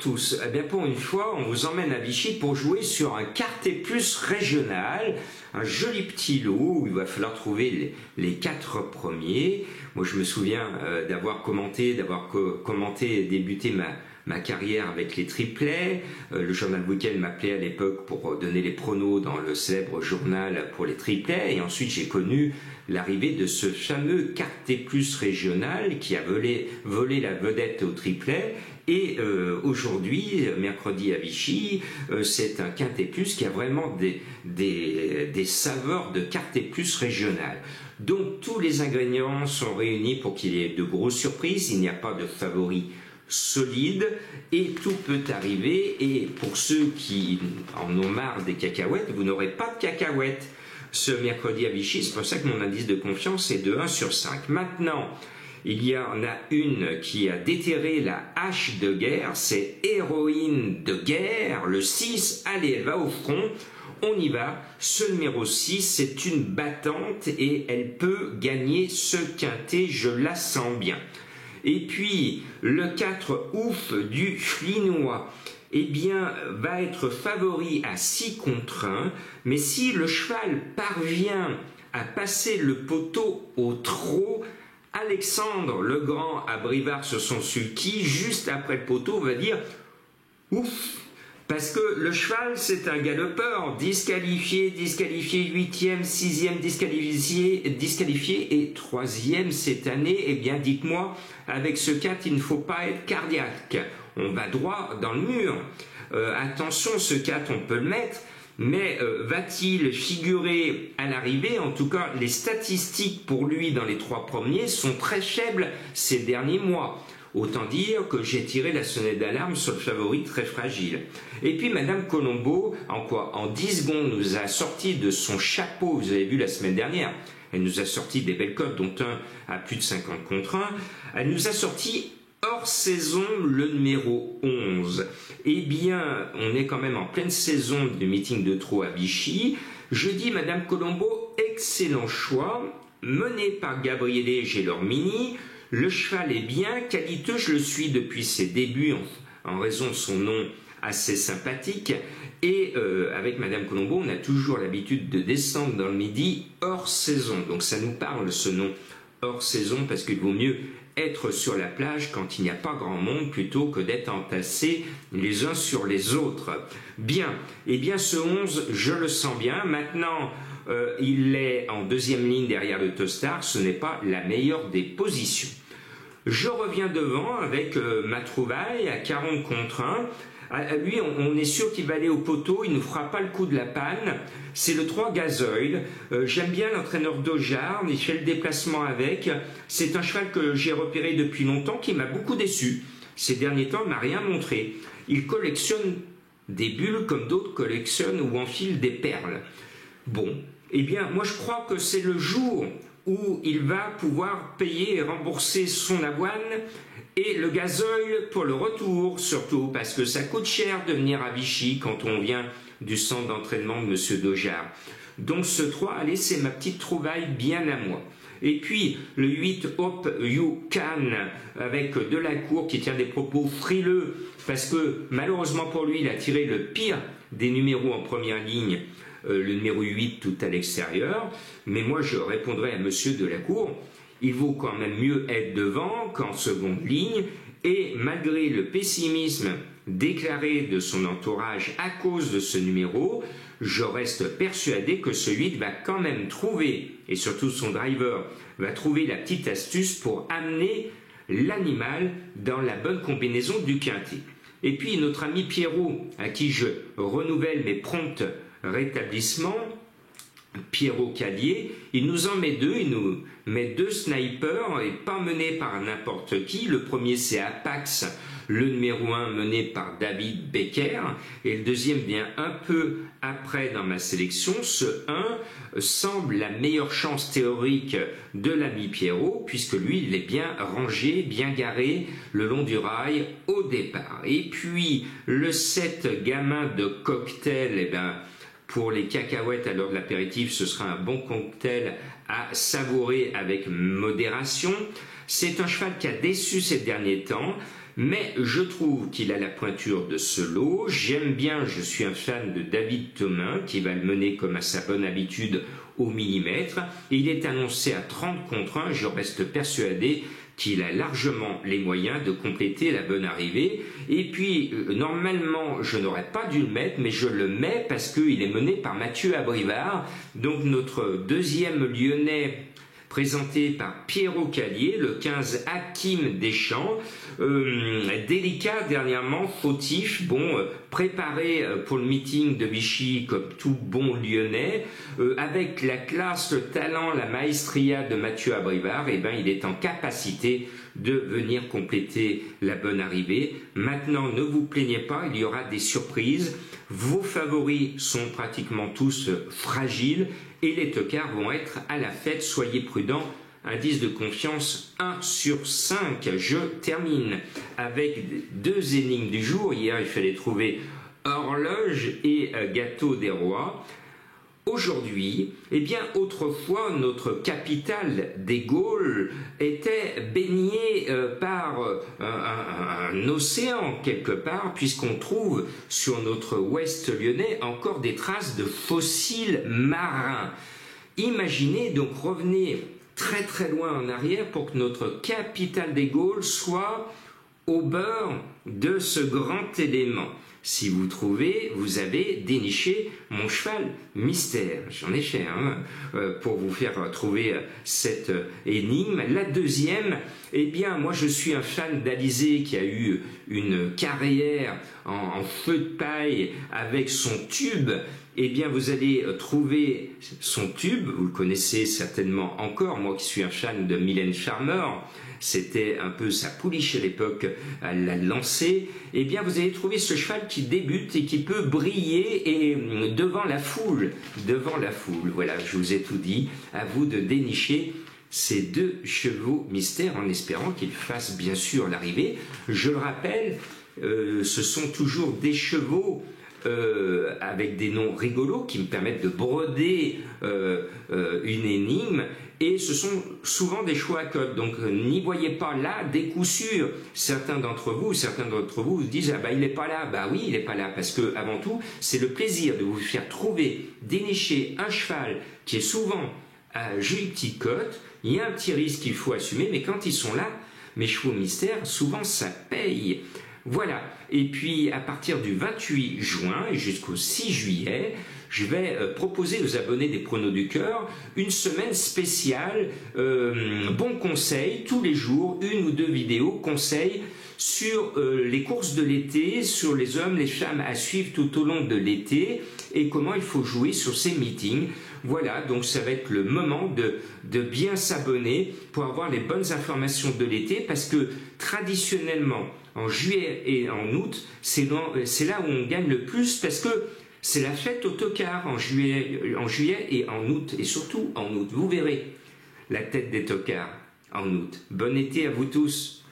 tous. Eh bien, pour une fois, on vous emmène à Vichy pour jouer sur un quartet plus régional, un joli petit lot où il va falloir trouver les 4 premiers. Moi, je me souviens d'avoir commenté et débuté ma carrière avec les triplets. Le journal Week-end m'appelait à l'époque pour donner les pronos dans le célèbre journal pour les triplets. Et ensuite, j'ai connu l'arrivée de ce fameux quartet plus régional qui a volé la vedette au triplet. Et aujourd'hui, mercredi à Vichy, c'est un quintet plus qui a vraiment des saveurs de quintet plus régional. Donc tous les ingrédients sont réunis pour qu'il y ait de grosses surprises. Il n'y a pas de favori solide et tout peut arriver. Et pour ceux qui en ont marre des cacahuètes, vous n'aurez pas de cacahuètes ce mercredi à Vichy. C'est pour ça que mon indice de confiance est de 1 sur 5. Maintenant, il y en a une qui a déterré la hache de guerre, c'est Héroïne de guerre, le 6, allez, elle va au front, on y va. Ce numéro 6, c'est une battante et elle peut gagner ce quintet, je la sens bien. Et puis, le 4, ouf, du Flinois, eh bien, va être favori à 6 contre 1, mais si le cheval parvient à passer le poteau au trot, Alexandre le Grand à Brivard sur son sulky, juste après le poteau, va dire ouf, parce que le cheval c'est un galopeur, disqualifié, 8e, 6e disqualifié et 3e cette année. Eh bien dites-moi, avec ce 4 il ne faut pas être cardiaque, on va droit dans le mur. Attention, ce 4 on peut le mettre, mais va-t-il figurer à l'arrivée? En tout cas, les statistiques pour lui dans les 3 premiers sont très faibles ces derniers mois. Autant dire que j'ai tiré la sonnette d'alarme sur le favori très fragile. Et puis Madame Colombo, en 10 secondes, nous a sorti de son chapeau, vous avez vu la semaine dernière, elle nous a sorti des belles cotes, dont un à plus de 50 contre 1, elle nous a sorti hors saison le numéro 11. Eh bien, on est quand même en pleine saison du meeting de trot à Vichy. Je dis Madame Colombo, excellent choix, mené par Gabriele Gelormini. Le cheval est bien qualiteux, je le suis depuis ses débuts en raison de son nom assez sympathique. Et avec Madame Colombo, on a toujours l'habitude de descendre dans le Midi hors saison. Donc ça nous parle ce nom hors saison parce qu'il vaut mieux être sur la plage quand il n'y a pas grand monde plutôt que d'être entassés les uns sur les autres. Bien, eh bien ce 11, je le sens bien. Maintenant, il est en 2e ligne derrière le Tostard, ce n'est pas la meilleure des positions. Je reviens devant avec ma trouvaille à 40 contre 1. Lui, on est sûr qu'il va aller au poteau, il ne fera pas le coup de la panne. C'est le 3 Gazoil. J'aime bien l'entraîneur d'Ojard, il fait le déplacement avec. C'est un cheval que j'ai repéré depuis longtemps, qui m'a beaucoup déçu. Ces derniers temps, il ne m'a rien montré. Il collectionne des bulles comme d'autres collectionnent ou enfilent des perles. Bon, eh bien, moi je crois que c'est le jour où il va pouvoir payer et rembourser son avoine et le gazoil pour le retour, surtout parce que ça coûte cher de venir à Vichy quand on vient du centre d'entraînement de M. Dojard. Donc ce 3, allez, c'est ma petite trouvaille bien à moi. Et puis le 8, Hope You Can, avec Delacour qui tient des propos frileux, parce que malheureusement pour lui, il a tiré le pire des numéros en première ligne, le numéro 8 tout à l'extérieur. Mais moi je répondrai à M. Delacour, il vaut quand même mieux être devant qu'en seconde ligne, et malgré le pessimisme déclaré de son entourage à cause de ce numéro, je reste persuadé que ce 8 va quand même trouver, et surtout son driver, va trouver la petite astuce pour amener l'animal dans la bonne combinaison du quintet. Et puis notre ami Pierrot, à qui je renouvelle mes prompts rétablissements, Pierrot Calier, il nous en met 2, il nous met 2 snipers et pas menés par n'importe qui. Le premier c'est Apax, le numéro 1 mené par David Becker, et le deuxième vient un peu après dans ma sélection. Ce 1 semble la meilleure chance théorique de l'ami Pierrot, puisque lui il est bien rangé, bien garé le long du rail au départ. Et puis le 7 gamin de cocktail, eh ben, pour les cacahuètes à l'heure de l'apéritif, ce sera un bon cocktail à savourer avec modération. C'est un cheval qui a déçu ces derniers temps, mais je trouve qu'il a la pointure de ce lot. J'aime bien, je suis un fan de David Thomin qui va le mener comme à sa bonne habitude au millimètre. Il est annoncé à 30 contre 1, je reste persuadé qu'il a largement les moyens de compléter la bonne arrivée. Et puis, normalement, je n'aurais pas dû le mettre, mais je le mets parce qu'il est mené par Mathieu Abrivard, donc notre deuxième Lyonnais, présenté par Pierrot Calier, le 15 Hakim Deschamps, délicat dernièrement, fautif, préparé pour le meeting de Vichy comme tout bon Lyonnais, avec la classe, le talent, la maestria de Mathieu Abrivard, il est en capacité de venir compléter la bonne arrivée. Maintenant, ne vous plaignez pas, il y aura des surprises. Vos favoris sont pratiquement tous fragiles et les tocards vont être à la fête. Soyez prudents. Indice de confiance 1 sur 5. Je termine avec 2 énigmes du jour. Hier, il fallait trouver horloge et gâteau des rois. Aujourd'hui, autrefois, notre capitale des Gaules était baignée par un océan quelque part, puisqu'on trouve sur notre ouest lyonnais encore des traces de fossiles marins. Imaginez, donc revenez très très loin en arrière pour que notre capitale des Gaules soit au bord de ce grand élément. Si vous trouvez, vous avez déniché mon cheval mystère. J'en ai fait pour vous faire trouver cette énigme. La deuxième, moi je suis un fan d'Alizé qui a eu une carrière en feu de paille avec son tube. Vous allez trouver son tube, vous le connaissez certainement encore, moi qui suis un fan de Mylène Farmer, c'était un peu sa pouliche à l'époque, elle l'a lancé. Vous allez trouver ce cheval qui débute et qui peut briller devant la foule. Voilà, je vous ai tout dit. À vous de dénicher ces 2 chevaux mystères en espérant qu'ils fassent bien sûr l'arrivée. Je le rappelle, ce sont toujours des chevaux avec des noms rigolos qui me permettent de broder une énigme, et ce sont souvent des choix à code, donc n'y voyez pas là des coups sûrs. Certains d'entre vous vous disent il n'est pas là. Oui, il n'est pas là, parce que avant tout c'est le plaisir de vous faire trouver, dénicher un cheval qui est souvent à jolie petite cote. Il y a un petit risque qu'il faut assumer, mais quand ils sont là, mes chevaux mystères, souvent ça paye. Voilà, et puis à partir du 28 juin et jusqu'au 6 juillet, je vais proposer aux abonnés des Pronos du Cœur une semaine spéciale, bons conseils, tous les jours, 1 ou 2 vidéos, conseils sur les courses de l'été, sur les hommes, les femmes à suivre tout au long de l'été et comment il faut jouer sur ces meetings. Voilà, donc ça va être le moment de bien s'abonner pour avoir les bonnes informations de l'été, parce que traditionnellement, en juillet et en août, c'est là où on gagne le plus, parce que c'est la fête au tocard en juillet et en août, et surtout en août. Vous verrez la tête des tocards en août. Bon été à vous tous!